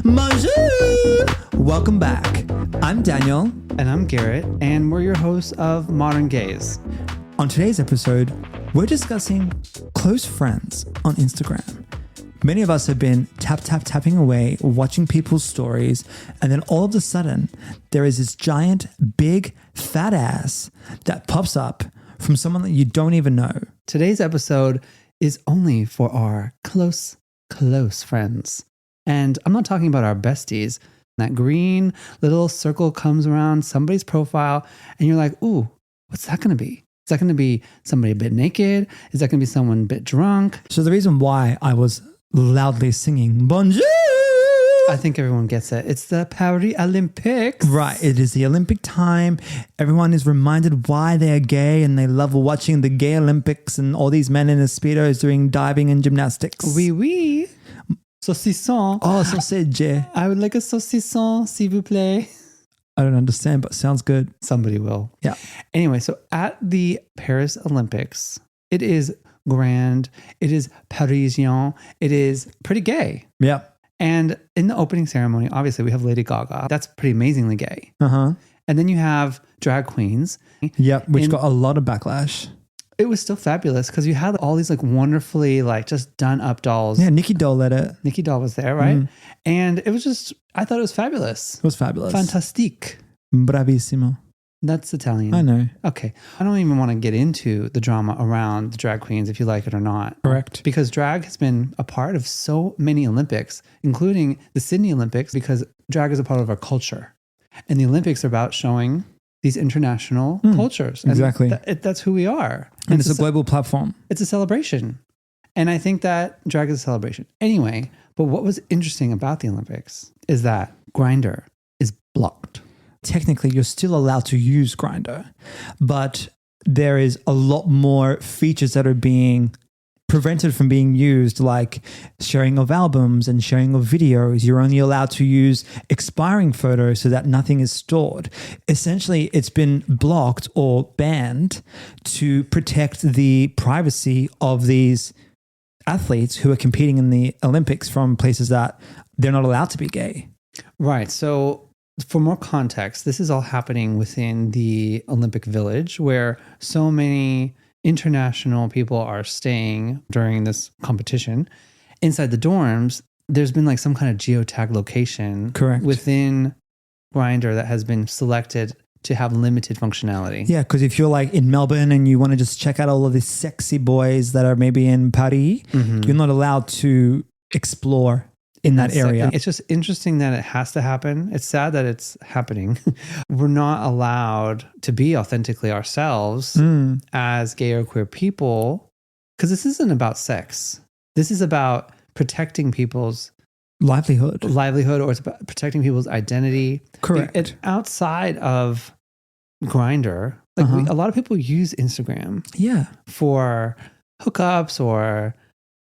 Bonjour! Welcome back. I'm Daniel. And I'm Garet, and we're your hosts of Modern Gaze. On today's episode, we're discussing close friends on Instagram. Many of us have been tapping away, watching people's stories, and then all of a sudden, there is this giant, big, fat ass that pops up from someone that you don't even know. Today's episode is only for our close friends. And I'm not talking about our besties. That green little circle comes around somebody's profile, and you're like, ooh, what's that going to be? Is that going to be somebody a bit naked? Is that going to be someone a bit drunk? So the reason why I was loudly singing Bonjour! I think everyone gets it. It's the Paris Olympics. Right. It is the Olympic time. Everyone is reminded why they are gay and they love watching the gay Olympics and all these men in Speedos doing diving and gymnastics. Oui. Saucisson. Oh, sausage. I would like a saucisson, s'il vous plaît. I don't understand, but sounds good. Somebody will. Yeah. Anyway, so at the Paris Olympics, it is grand. It is Parisien. It is pretty gay. Yeah. And in the opening ceremony, obviously, we have Lady Gaga. That's pretty amazingly gay. Uh-huh. And then you have drag queens. Yep, which got a lot of backlash. It was still fabulous because you had all these like wonderfully like just done up dolls. Yeah, Nikki Doll led it. Nikki Doll was there, right? And it was just, I thought it was fabulous. It was fabulous. Fantastique. Bravissimo. That's Italian. I know. Okay. I don't even want to get into the drama around the drag queens, if you like it or not. Correct. Because drag has been a part of so many Olympics, including the Sydney Olympics, because drag is a part of our culture. And the Olympics are about showing these international cultures. And exactly. That's who we are. And it's a global platform. It's a celebration. And I think that drag is a celebration. Anyway, but what was interesting about the Olympics is that Grindr is blocked. Technically, you're still allowed to use Grindr, but there is a lot more features that are being prevented from being used, like sharing of albums and sharing of videos. You're only allowed to use expiring photos so that nothing is stored. Essentially, it's been blocked or banned to protect the privacy of these athletes who are competing in the Olympics from places that they're not allowed to be gay. Right. So for more context, this is all happening within the Olympic Village where so many international people are staying during this competition. Inside the dorms, there's been like some kind of geotag location Correct. within Grindr that has been selected to have limited functionality. Yeah, because if you're like in Melbourne and you want to just check out all of these sexy boys that are maybe in Paris, you're not allowed to explore in that area. It's just interesting that it has to happen. It's sad that it's happening. We're not allowed to be authentically ourselves as gay or queer people because this isn't about sex. This is about protecting people's livelihood, or it's about protecting people's identity. Correct. It's outside of Grindr. Like a lot of people use Instagram for hookups or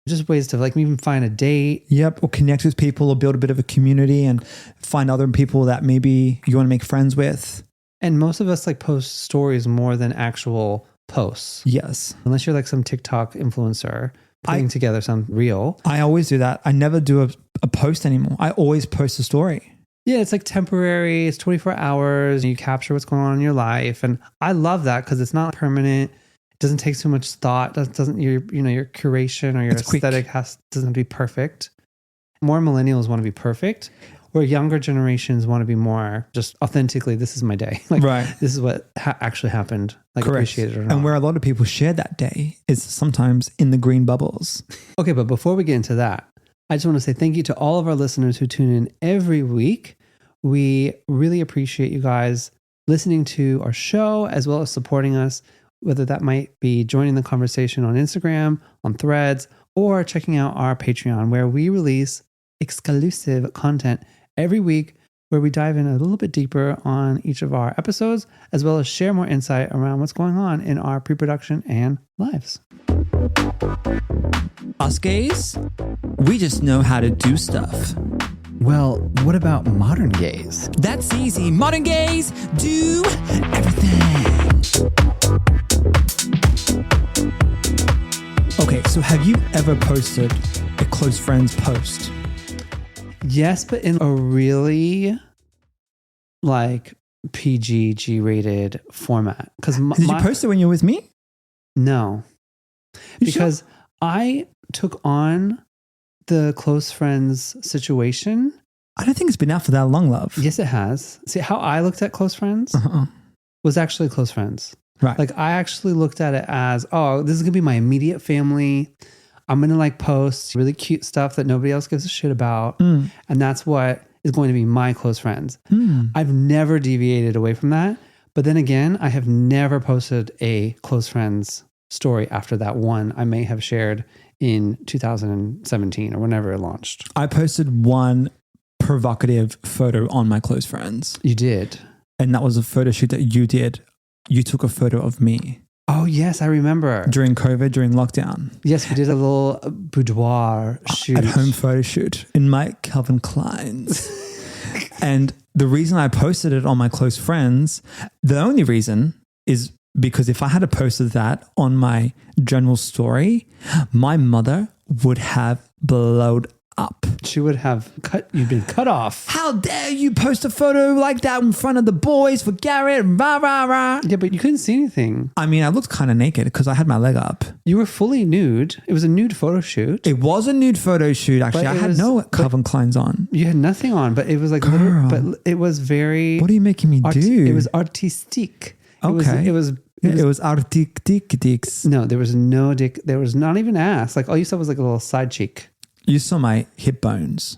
just ways to like even find a date. Yep. Or connect with people or build a bit of a community and find other people that maybe you want to make friends with. And most of us like post stories more than actual posts. Yes. Unless you're like some TikTok influencer putting together some reel. I always do that. I never do a post anymore. I always post a story. Yeah, it's like temporary. It's 24 hours. And you capture what's going on in your life. And I love that because it's not permanent. Doesn't take too much thought. Doesn't your curation or your aesthetic doesn't be perfect. More millennials want to be perfect, where younger generations want to be more just authentically. This is my day. Like, right. This is what actually happened. Like, correct. Appreciate it or not. And where a lot of people share that day is sometimes in the green bubbles. Okay, but before we get into that, I just want to say thank you to all of our listeners who tune in every week. We really appreciate you guys listening to our show as well as supporting us. Whether that might be joining the conversation on Instagram, on Threads, or checking out our Patreon, where we release exclusive content every week, where we dive in a little bit deeper on each of our episodes, as well as share more insight around what's going on in our pre-production and lives. Us gays, we just know how to do stuff. Well, what about modern gays? That's easy. Modern gays do everything. Okay, so have you ever posted a close friends post? Yes, but in a really like PG G-rated format. Because Did you post it when you were with me? No, You because I took on the close friends situation. I don't think it's been out for that long, love. Yes, it has. See, how I looked at close friends was actually close friends. Right. Like I actually looked at it as, oh, this is gonna be my immediate family. I'm gonna like post really cute stuff that nobody else gives a shit about, and that's what is going to be my close friends. I've never deviated away from that. But then again, I have never posted a close friends story after that one I may have shared in 2017 or whenever it launched. I posted one provocative photo on my close friends. You did? And that was a photo shoot that you did. You took a photo of me. Oh, yes, I remember. During COVID, during lockdown. Yes, we did a little boudoir shoot. At home photo shoot in my Calvin Klein's. And the reason I posted it on my close friends, the only reason is because if I had posted that on my general story, my mother would have blowed up. She would have you'd been cut off. How dare you post a photo like that in front of the boys for Garrett? Rah, rah, rah. Yeah, but you couldn't see anything. I mean, I looked kind of naked because I had my leg up. You were fully nude. It was a nude photo shoot. It was a nude photo shoot, actually. I had no Calvin Klein's on. You had nothing on, but it was like, but it was very... What are you making me do? It was artistique. Okay. It was artistic. No, there was no dick. There was not even ass. Like all you saw was like a little side cheek. You saw my hip bones.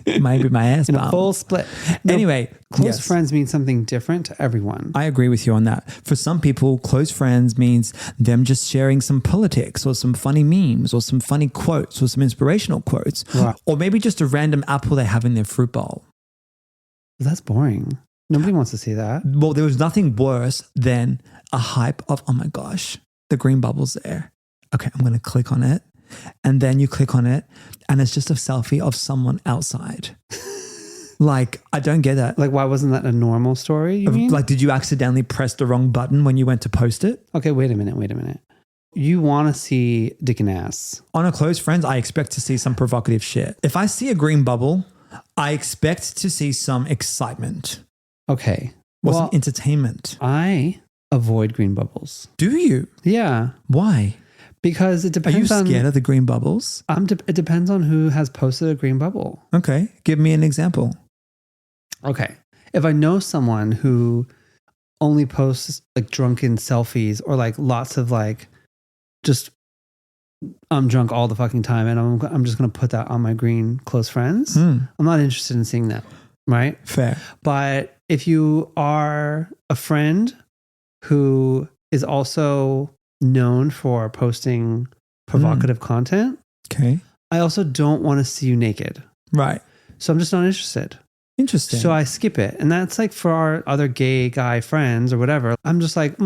Maybe my ass in bump. A full split. No, anyway, close friends mean something different to everyone. I agree with you on that. For some people, close friends means them just sharing some politics or some funny memes or some funny quotes or some inspirational quotes. Right. Or maybe just a random apple they have in their fruit bowl. That's boring. Nobody wants to see that. Well, there was nothing worse than a hype of, oh my gosh, the green bubble's there. Okay, I'm going to click on it. And then you click on it and it's just a selfie of someone outside. Like, I don't get that. Like, why wasn't that a normal story, you mean? Like, did you accidentally press the wrong button when you went to post it? Okay, wait a minute. You want to see dick and ass. On a close friends, I expect to see some provocative shit. If I see a green bubble, I expect to see some excitement. Okay. Or some entertainment. I avoid green bubbles. Do you? Yeah. Why? Because it depends on... Are you scared of the green bubbles? It depends on who has posted a green bubble. Okay. Give me an example. Okay. If I know someone who only posts like drunken selfies or like lots of like just I'm drunk all the fucking time and I'm just going to put that on my green close friends, I'm not interested in seeing that. Right? Fair. But if you are a friend who is also known for posting provocative content, okay, I also don't want to see you naked. Right. So I'm just not interested. Interesting. So I skip it. And that's like for our other gay guy friends or whatever. I'm just like,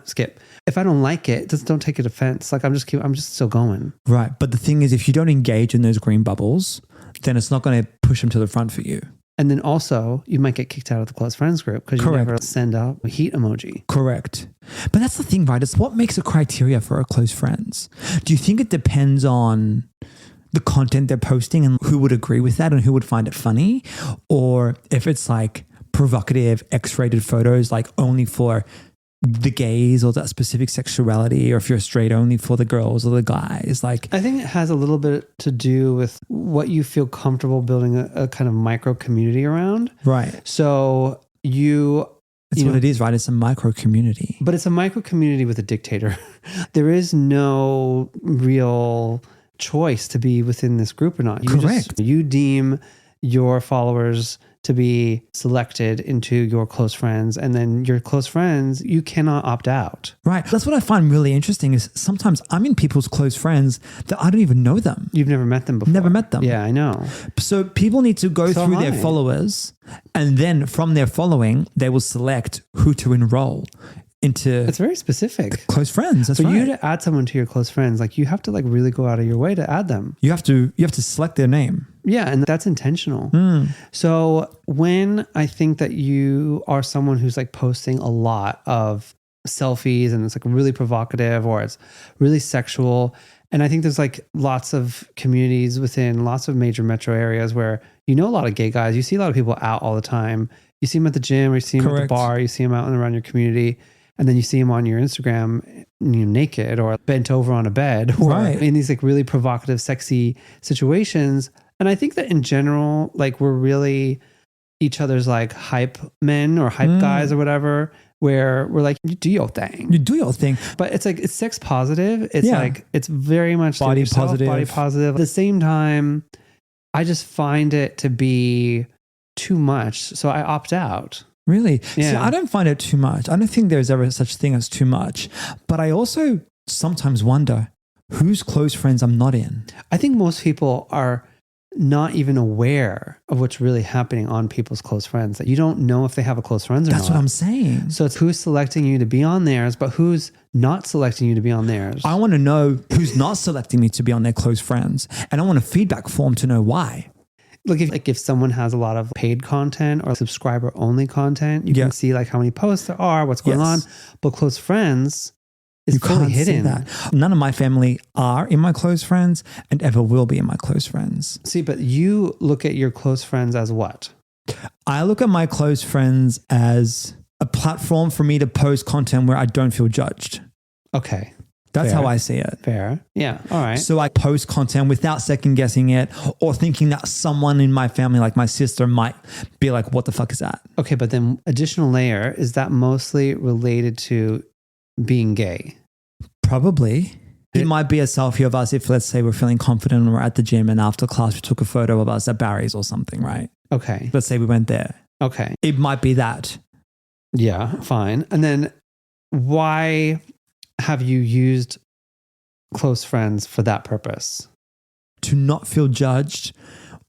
skip. If I don't like it, just don't take it offense. Like I'm just still going. Right. But the thing is, if you don't engage in those green bubbles, then it's not going to push them to the front for you. And then also, you might get kicked out of the close friends group because you never send out a heat emoji. Correct. But that's the thing, right? It's what makes a criteria for our close friends. Do you think it depends on the content they're posting and who would agree with that and who would find it funny? Or if it's like provocative, X-rated photos, like only for the gays or that specific sexuality, or if you're straight, only for the girls or the guys? Like, I think it has a little bit to do with what you feel comfortable building a kind of micro community around. Right. So That's what it is, right? It's a micro community. But it's a micro community with a dictator. There is no real choice to be within this group or not. Correct. You deem your followers to be selected into your close friends, and then your close friends, you cannot opt out. Right. That's what I find really interesting is sometimes I'm in people's close friends that I don't even know them. You've never met them before. Never met them. Yeah, I know. So people need to go through their followers, and then from their following, they will select who to enroll into. It's very specific. Close friends. That's For right. you to add someone to your close friends, like you have to like really go out of your way to add them. You have to select their name. Yeah, and that's intentional. So when I think that you are someone who's like posting a lot of selfies and it's like really provocative or it's really sexual, And I think there's like lots of communities within lots of major metro areas where you know a lot of gay guys. You see a lot of people out all the time. You see them at the gym, or you see them at the bar, you see them out and around your community. And then you see them on your Instagram, naked or bent over on a bed, or in these like really provocative, sexy situations. And I think that in general, like we're really each other's like hype men or hype guys or whatever, where we're like, you do your thing. You do your thing. But it's like, it's sex positive. It's like, it's very much body positive. At the same time, I just find it to be too much. So I opt out. Really? Yeah. See, I don't find it too much. I don't think there's ever such thing as too much. But I also sometimes wonder whose close friends I'm not in. I think most people are not even aware of what's really happening on people's close friends. That you don't know if they have a close friends or not. That's what I'm saying. So it's who's selecting you to be on theirs, but who's not selecting you to be on theirs. I want to know who's not selecting me to be on their close friends. And I want a feedback form to know why. Look, if someone has a lot of paid content or subscriber only content, you can see like how many posts there are, what's going on. But close friends is fully hidden. That. None of my family are in my close friends and ever will be in my close friends. See, but you look at your close friends as what? I look at my close friends as a platform for me to post content where I don't feel judged. Okay. That's how I see it. Fair. Yeah. All right. So I post content without second guessing it or thinking that someone in my family, like my sister, might be like, what the fuck is that? Okay. But then additional layer, is that mostly related to being gay? Probably. It might be a selfie of us if, let's say, we're feeling confident and we're at the gym and after class we took a photo of us at Barry's or something, right? Okay. Let's say we went there. Okay. It might be that. Yeah, fine. And then why have you used close friends for that purpose? To not feel judged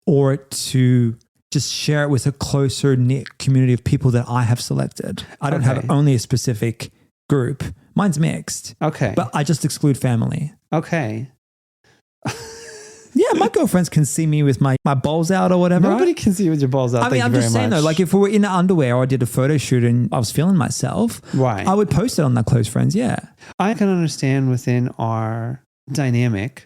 or to just share it with a closer knit community of people that I have selected. I don't have only a specific group. Mine's mixed. Okay. But I just exclude family. Okay. Yeah, my girlfriends can see me with my balls out or whatever. Nobody can see you with your balls out. I mean, I'm just saying though, like if we were in underwear or I did a photo shoot and I was feeling myself, right, I would post it on that close friends. Yeah. I can understand within our dynamic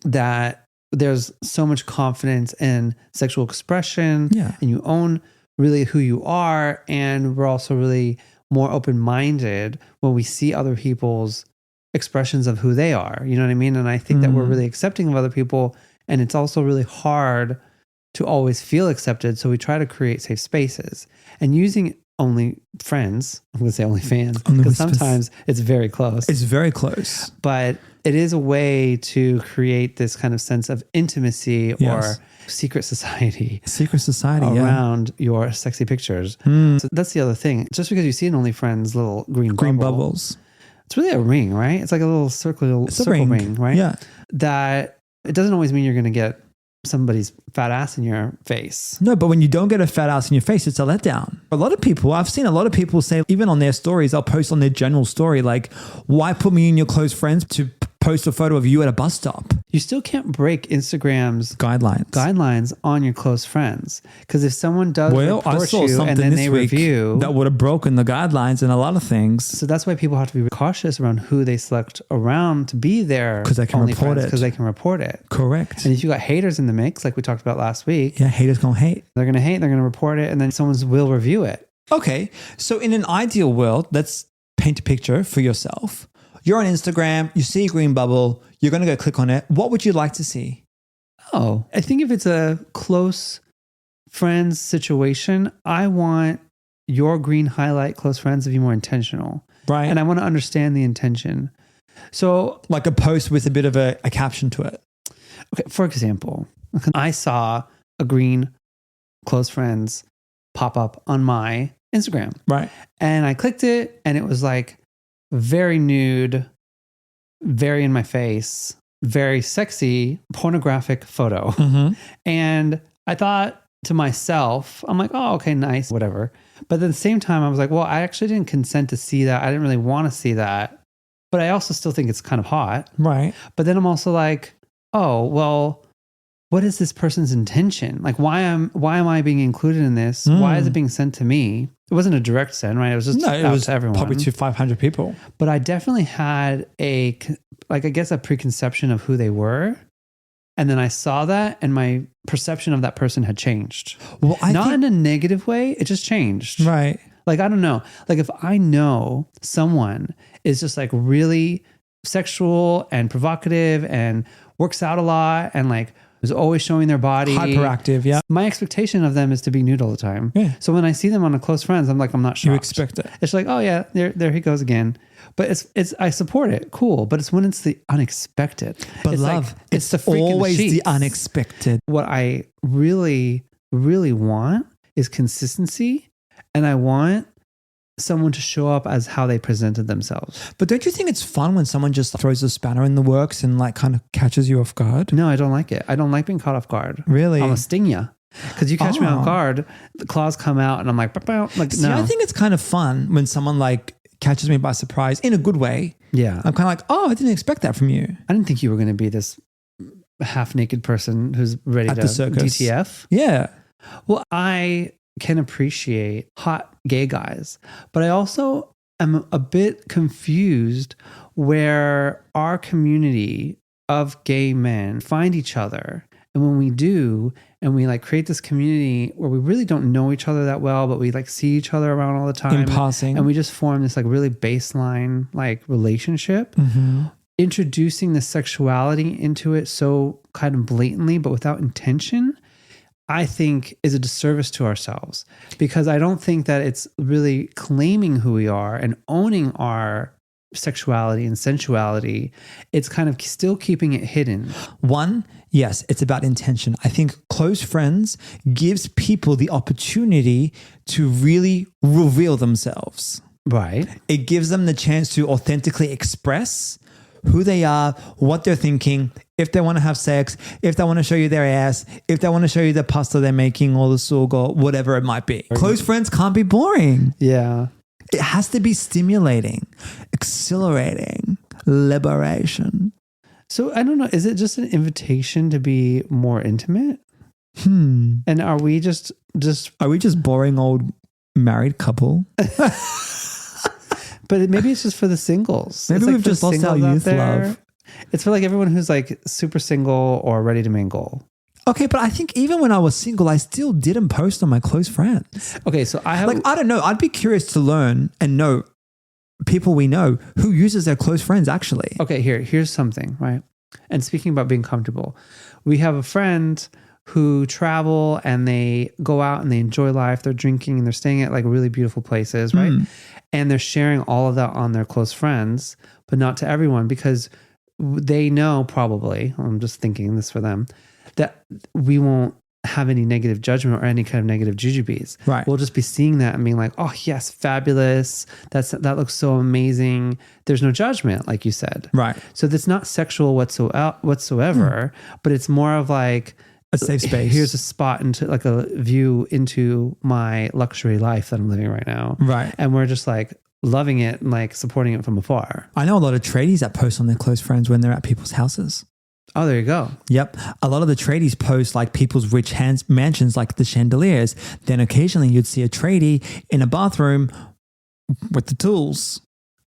that there's so much confidence in sexual expression and you own really who you are. And we're also really more open-minded when we see other people's expressions of who they are. You know what I mean? And I think that we're really accepting of other people. And it's also really hard to always feel accepted. So we try to create safe spaces. And using only friends, I'm going to say only fans, because sometimes it's very close. It's very close. But it is a way to create this kind of sense of intimacy or secret society. Secret society, around your sexy pictures. So that's the other thing. Just because you see an OnlyFriends little green bubbles. It's really a ring, right? It's like a little circle ring, right? Yeah. That it doesn't always mean you're going to get somebody's fat ass in your face. No, but when you don't get a fat ass in your face, it's a letdown. A lot of people, I've seen a lot of people say, even on their stories, they'll post on their general story, like, why put me in your close friends to post a photo of you at a bus stop? You still can't break Instagram's guidelines on your close friends. Because if someone does report you and then they review, that would have broken the guidelines in a lot of things. So that's why people have to be cautious around who they select around to be there. Because they can report it. Because they can report it. Correct. And if you got haters in the mix, like we talked about last week. Yeah, haters gonna hate. They're going to hate, they're going to report it, and then someone will review it. Okay. So in an ideal world, let's paint a picture for yourself. You're on Instagram, you see a green bubble, you're going to go click on it. What would you like to see? Oh, I think if it's a close friends situation, I want your green highlight close friends to be more intentional. Right. And I want to understand the intention. So like a post with a bit of a caption to it. Okay. For example, I saw a green close friends pop up on my Instagram. Right. And I clicked it and it was like, very nude, very in my face, very sexy, pornographic photo. And I thought to myself, I'm like, oh, okay, nice, whatever. But at the same time, I was like, well, I actually didn't consent to see that. I didn't really want to see that. But I also still think it's kind of hot. Right. But then I'm also like, oh, well, what is this person's intention? Like, why am I being included in this? Why is it being sent to me? It wasn't a direct send, right? It was just No, it out was to everyone. probably to 500 people. But I definitely had a preconception of who they were. And then I saw that and my perception of that person had changed. Well, Not in a negative way. It just changed. Right. Like, I don't know. Like if I know someone is just like really sexual and provocative and works out a lot and like is always showing their body. Hyperactive, yeah. My expectation of them is to be nude all the time. Yeah. So when I see them on a close friends, I'm like, I'm not shocked. You expect it. It's like, oh yeah, there he goes again. But it's I support it, cool. But it's when it's the unexpected. But it's love, like, it's the freaking always the sheets. unexpected. What I really, really want is consistency, and I want someone to show up as how they presented themselves. But don't you think it's fun when someone just throws a spanner in the works and like kind of catches you off guard? No, I don't like it. I don't like being caught off guard. Really? I'm gonna sting you. Because you catch me Oh. off guard, the claws come out, and I'm like, "Bow, bow." Like See, no. I think it's kind of fun when someone like catches me by surprise in a good way. Yeah. I'm kind of like, oh, I didn't expect that from you. I didn't think you were going to be this half naked person who's ready At to the circus. DTF. Yeah. Well, I can appreciate hot gay guys, but I also am a bit confused where our community of gay men find each other. And when we do, and we like create this community where we really don't know each other that well, but we like see each other around all the time. In passing. And we just form this like really baseline like relationship. Introducing the sexuality into it so kind of blatantly, but without intention, I think is a disservice to ourselves, because I don't think that it's really claiming who we are and owning our sexuality and sensuality. It's kind of still keeping it hidden. One, yes, it's about intention. I think close friends gives people the opportunity to really reveal themselves. Right. It gives them the chance to authentically express who they are, what they're thinking, if they want to have sex, if they want to show you their ass, if they want to show you the pasta they're making or the sug or whatever it might be. Close friends can't be boring. Yeah. It has to be stimulating, exhilarating, liberation. So I don't know. Is it just an invitation to be more intimate? And are we just Are we just boring old married couple? But maybe it's just for the singles. Maybe It's like we've for just lost our singles out youth there. love. It's for like everyone who's like super single or ready to mingle. Okay, but I think even when I was single, I still didn't post on my close friends. Okay, so I have Like, I don't know. I'd be curious to learn and know people we know who uses their close friends actually. Okay, here's something, right? And speaking about being comfortable, we have a friend who travel and they go out and they enjoy life. They're drinking and they're staying at like really beautiful places, right? And they're sharing all of that on their close friends, but not to everyone, because they know probably, I'm just thinking this for them, that we won't have any negative judgment or any kind of negative jujubes. Right. We'll just be seeing that and being like, oh yes, fabulous. That looks so amazing. There's no judgment, like you said. Right. So that's not sexual whatsoever, but it's more of like A safe space. Here's a spot into like a view into my luxury life that I'm living right now. Right. And we're just like loving it and like supporting it from afar. I know a lot of tradies that post on their close friends when they're at people's houses. Oh, there you go. Yep. A lot of the tradies post like people's rich mansions, like the chandeliers. Then occasionally you'd see a tradie in a bathroom with the tools,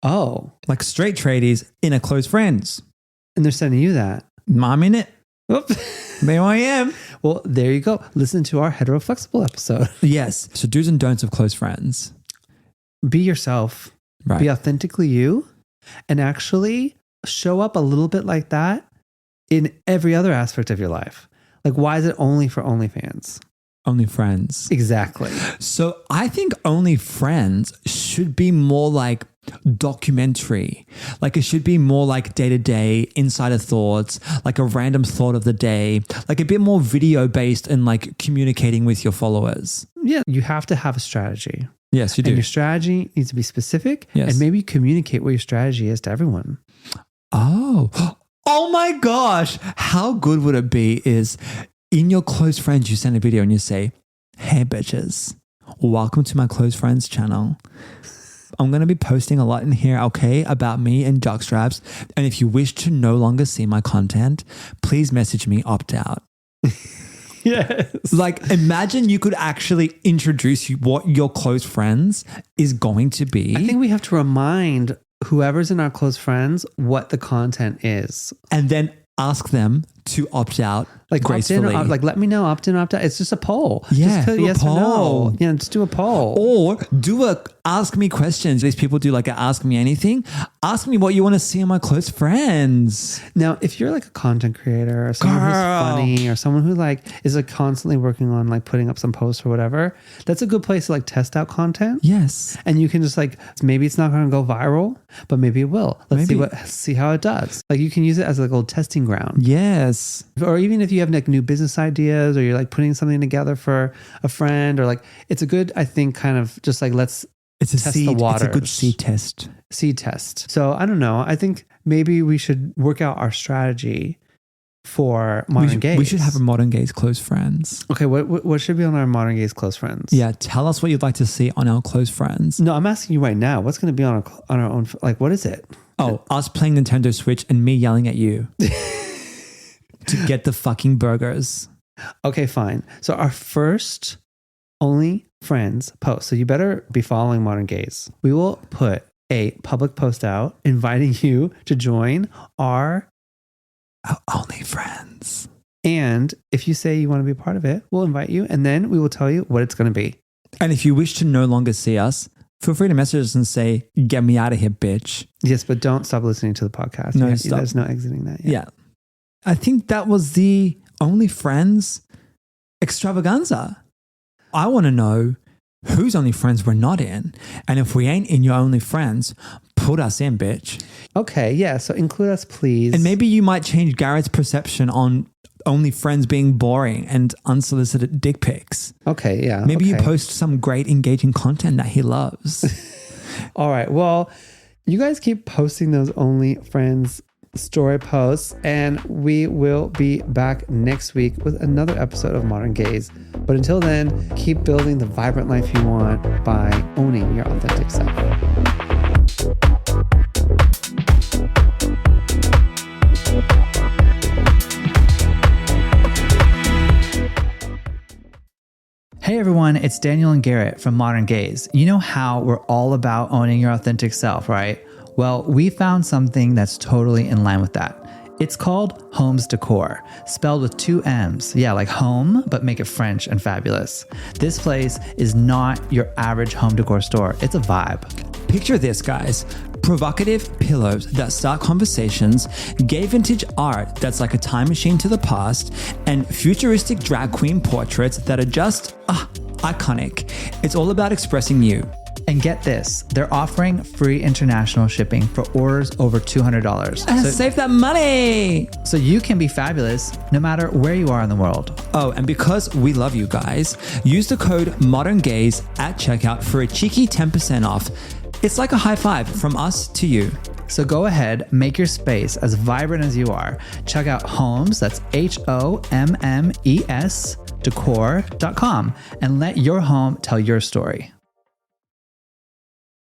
Oh, like straight tradies in a close friends. and they're sending you that. I'm in it. Oop. There I am. Well, there you go. Listen to our hetero flexible episode. Yes. So do's and don'ts of close friends. Be yourself. Right. Be authentically you, and actually show up a little bit like that in every other aspect of your life. Like, why is it only for OnlyFans? Only friends. Exactly. So I think Only Friends should be more like documentary. Like it should be more like day-to-day insider thoughts, like a random thought of the day, like a bit more video based and like communicating with your followers. Yeah, you have to have a strategy. Yes, you do. And your strategy needs to be specific. Yes. And maybe communicate what your strategy is to everyone. Oh my gosh. How good would it be is in your close friends, you send a video and you say, hey bitches, welcome to my close friends channel. I'm going to be posting a lot in here, okay, about me and jockstraps. And if you wish to no longer see my content, please message me opt out. Yes. Like, imagine you could actually introduce what your close friends is going to be. I think we have to remind whoever's in our close friends what the content is. And then ask them to opt out Like gracefully. opt in, like let me know, opt in, opt out. It's just a poll. Yeah, just do a yes poll. or no. Yeah, just do a poll. Or do a ask me questions. These people do like a ask me anything. Ask me what you want to see in my close friends. Now, if you're like a content creator or someone who's funny or someone who like is like constantly working on like putting up some posts or whatever, that's a good place to like test out content. Yes. And you can just like, maybe it's not going to go viral, but maybe it will. Let's see how it does. Like you can use it as like a little testing ground. Yes. Or even if you have like new business ideas or you're like putting something together for a friend or like, it's a good, I think, kind of just like, let's test the waters. It's a good seed test. Seed test. So I don't know. I think maybe we should work out our strategy for modern gays. We should have a modern gays close friends. Okay, what should be on our modern gays close friends? Yeah, tell us what you'd like to see on our close friends. No, I'm asking you right now. What's going to be on our own? Like, what is it? Oh, us playing Nintendo Switch and me yelling at you to get the fucking burgers. Okay, fine. So our first only friends post. So you better be following Modern Gays. We will put a public post out inviting you to join our only friends. And if you say you want to be a part of it, we'll invite you and then we will tell you what it's going to be. And if you wish to no longer see us, feel free to message us and say, get me out of here, bitch. Yes, but don't stop listening to the podcast. No, stop. There's no exiting that yet. Yeah. I think that was the only friends extravaganza. I want to know whose only friends we're not in. And if we ain't in your only friends, put us in, bitch. Okay, yeah. So include us, please. And maybe you might change Garrett's perception on only friends being boring and unsolicited dick pics. Okay, yeah. Maybe you post some great engaging content that he loves. All right. Well, you guys keep posting those only friends story posts and we will be back next week with another episode of Modern Gays. But until then, keep building the vibrant life you want by owning your authentic self. Hey everyone, it's Daniel and Garet from Modern Gays. You know how we're all about owning your authentic self, right? Well, we found something that's totally in line with that. It's called Homes Decor, spelled with 2 M's. Yeah, like home, but make it French and fabulous. This place is not your average home decor store. It's a vibe. Picture this, guys. Provocative pillows that start conversations, gay vintage art that's like a time machine to the past, and futuristic drag queen portraits that are just iconic. It's all about expressing you. And get this, they're offering free international shipping for orders over $200. So save that money! So you can be fabulous no matter where you are in the world. Oh, and because we love you guys, use the code ModernGays at checkout for a cheeky 10% off. It's like a high five from us to you. So go ahead, make your space as vibrant as you are. Check out Homes, that's HOMMES, decor.com, and let your home tell your story.